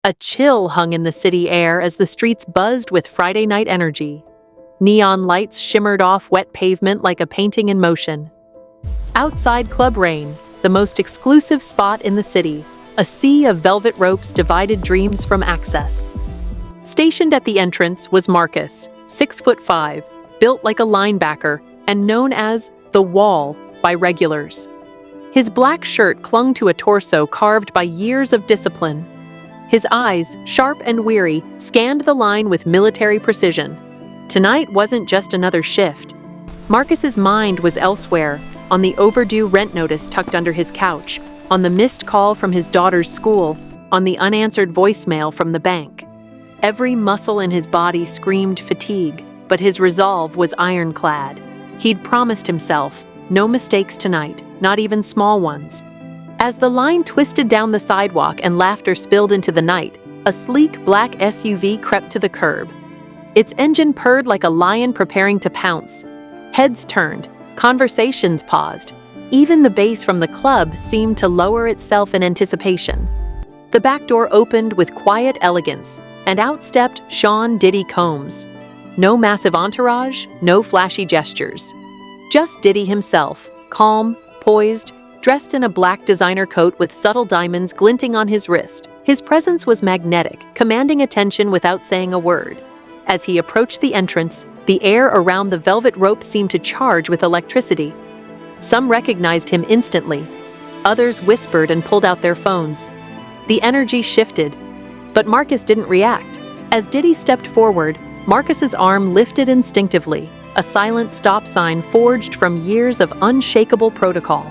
A chill hung in the city air as the streets buzzed with Friday night energy. Neon lights shimmered off wet pavement like a painting in motion. Outside Club Rain, the most exclusive spot in the city, a sea of velvet ropes divided dreams from access. Stationed at the entrance was Marcus, 6'5", built like a linebacker and known as the Wall by regulars. His black shirt clung to a torso carved by years of discipline. His eyes, sharp and weary, scanned the line with military precision. Tonight wasn't just another shift. Marcus's mind was elsewhere, on the overdue rent notice tucked under his couch, on the missed call from his daughter's school, on the unanswered voicemail from the bank. Every muscle in his body screamed fatigue, but his resolve was ironclad. He'd promised himself, no mistakes tonight, not even small ones. As the line twisted down the sidewalk and laughter spilled into the night, a sleek black SUV crept to the curb. Its engine purred like a lion preparing to pounce. Heads turned, conversations paused. Even the bass from the club seemed to lower itself in anticipation. The back door opened with quiet elegance, and out stepped Sean Diddy Combs. No massive entourage, no flashy gestures. Just Diddy himself, calm, poised, dressed in a black designer coat with subtle diamonds glinting on his wrist. His presence was magnetic, commanding attention without saying a word. As he approached the entrance, the air around the velvet rope seemed to charge with electricity. Some recognized him instantly. Others whispered and pulled out their phones. The energy shifted, but Marcus didn't react. As Diddy stepped forward, Marcus's arm lifted instinctively, a silent stop sign forged from years of unshakable protocol.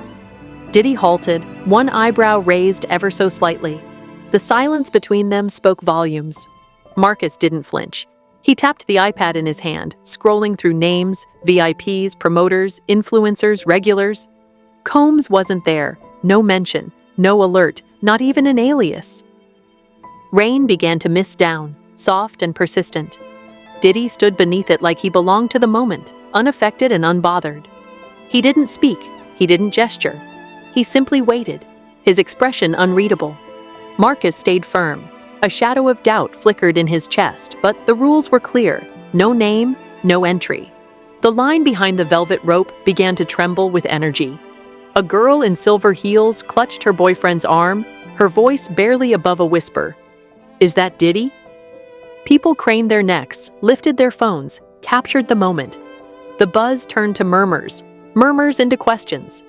Diddy halted, one eyebrow raised ever so slightly. The silence between them spoke volumes. Marcus didn't flinch. He tapped the iPad in his hand, scrolling through names, VIPs, promoters, influencers, regulars. Combs wasn't there. No mention, no alert, not even an alias. Rain began to mist down, soft and persistent. Diddy stood beneath it like he belonged to the moment, unaffected and unbothered. He didn't speak. He didn't gesture. He simply waited, his expression unreadable. Marcus stayed firm. A shadow of doubt flickered in his chest, but the rules were clear. No name, no entry. The line behind the velvet rope began to tremble with energy. A girl in silver heels clutched her boyfriend's arm, her voice barely above a whisper. "Is that Diddy?" People craned their necks, lifted their phones, captured the moment. The buzz turned to murmurs into questions.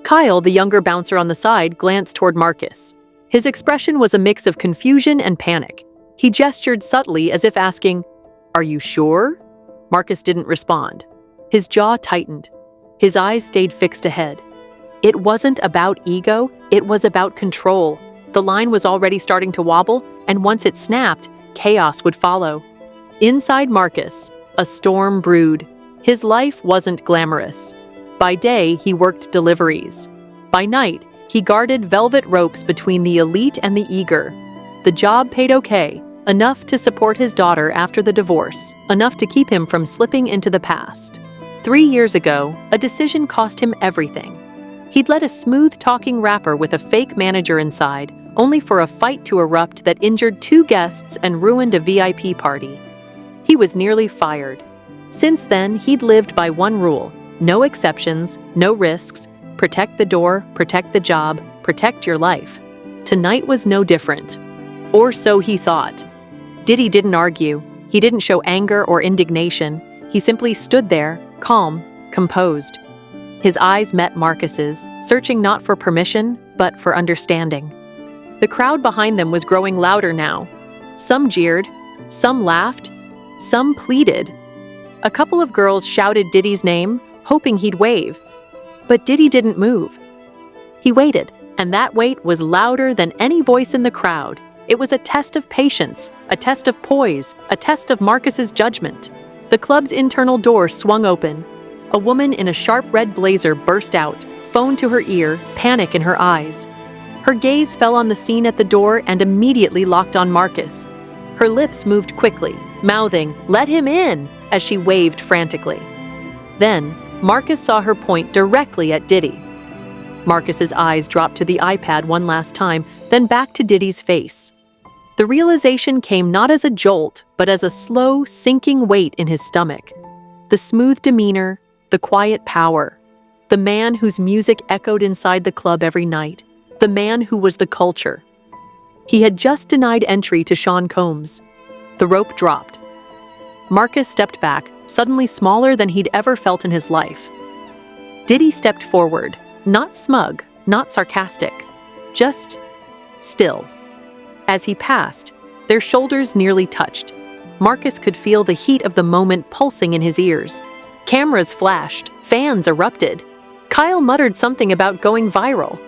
Kyle, the younger bouncer on the side, glanced toward Marcus. His expression was a mix of confusion and panic. He gestured subtly as if asking, "Are you sure?" Marcus didn't respond. His jaw tightened. His eyes stayed fixed ahead. It wasn't about ego, it was about control. The line was already starting to wobble, and once it snapped, chaos would follow. Inside Marcus, a storm brewed. His life wasn't glamorous. By day, he worked deliveries. By night, he guarded velvet ropes between the elite and the eager. The job paid okay, enough to support his daughter after the divorce, enough to keep him from slipping into the past. 3 years ago, a decision cost him everything. He'd let a smooth-talking rapper with a fake manager inside, only for a fight to erupt that injured 2 guests and ruined a VIP party. He was nearly fired. Since then, he'd lived by one rule: no exceptions, no risks, protect the door, protect the job, protect your life. Tonight was no different. Or so he thought. Diddy didn't argue. He didn't show anger or indignation. He simply stood there, calm, composed. His eyes met Marcus's, searching not for permission, but for understanding. The crowd behind them was growing louder now. Some jeered, some laughed, some pleaded. A couple of girls shouted Diddy's name, hoping he'd wave. But Diddy didn't move. He waited, and that wait was louder than any voice in the crowd. It was a test of patience, a test of poise, a test of Marcus's judgment. The club's internal door swung open. A woman in a sharp red blazer burst out, phone to her ear, panic in her eyes. Her gaze fell on the scene at the door and immediately locked on Marcus. Her lips moved quickly, mouthing, "Let him in," as she waved frantically. Then, Marcus saw her point directly at Diddy. Marcus's eyes dropped to the iPad one last time, then back to Diddy's face. The realization came not as a jolt, but as a slow, sinking weight in his stomach. The smooth demeanor, the quiet power, the man whose music echoed inside the club every night, the man who was the culture. He had just denied entry to Sean Combs. The rope dropped. Marcus stepped back, suddenly smaller than he'd ever felt in his life. Diddy stepped forward, not smug, not sarcastic, just still. As he passed, their shoulders nearly touched. Marcus could feel the heat of the moment pulsing in his ears. Cameras flashed, fans erupted. Kyle muttered something about going viral,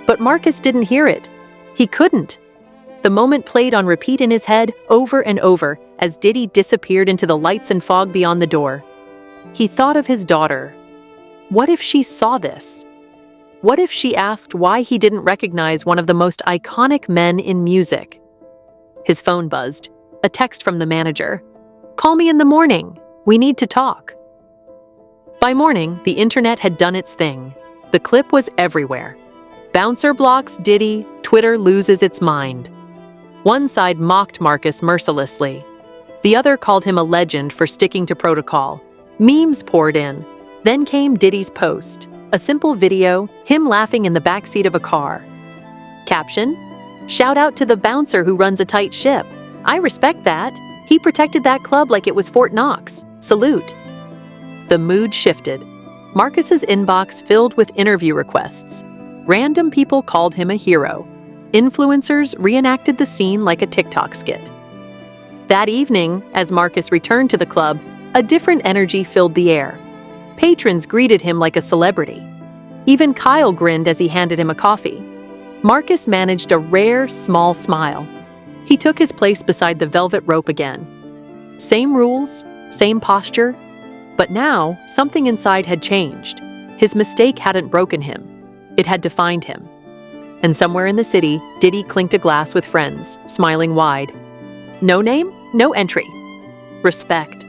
but Marcus didn't hear it. He couldn't. The moment played on repeat in his head over and over as Diddy disappeared into the lights and fog beyond the door. He thought of his daughter. What if she saw this? What if she asked why he didn't recognize one of the most iconic men in music? His phone buzzed. A text from the manager. "Call me in the morning. We need to talk." By morning, the internet had done its thing. The clip was everywhere. Bouncer blocks Diddy, Twitter loses its mind. One side mocked Marcus mercilessly. The other called him a legend for sticking to protocol. Memes poured in. Then came Diddy's post. A simple video, him laughing in the backseat of a car. Caption: "Shout out to the bouncer who runs a tight ship. I respect that. He protected that club like it was Fort Knox. Salute." The mood shifted. Marcus's inbox filled with interview requests. Random people called him a hero. Influencers reenacted the scene like a TikTok skit. That evening, as Marcus returned to the club, a different energy filled the air. Patrons greeted him like a celebrity. Even Kyle grinned as he handed him a coffee. Marcus managed a rare, small smile. He took his place beside the velvet rope again. Same rules, same posture, but now something inside had changed. His mistake hadn't broken him. It had defined him. And somewhere in the city, Diddy clinked a glass with friends, smiling wide. No name, no entry. Respect.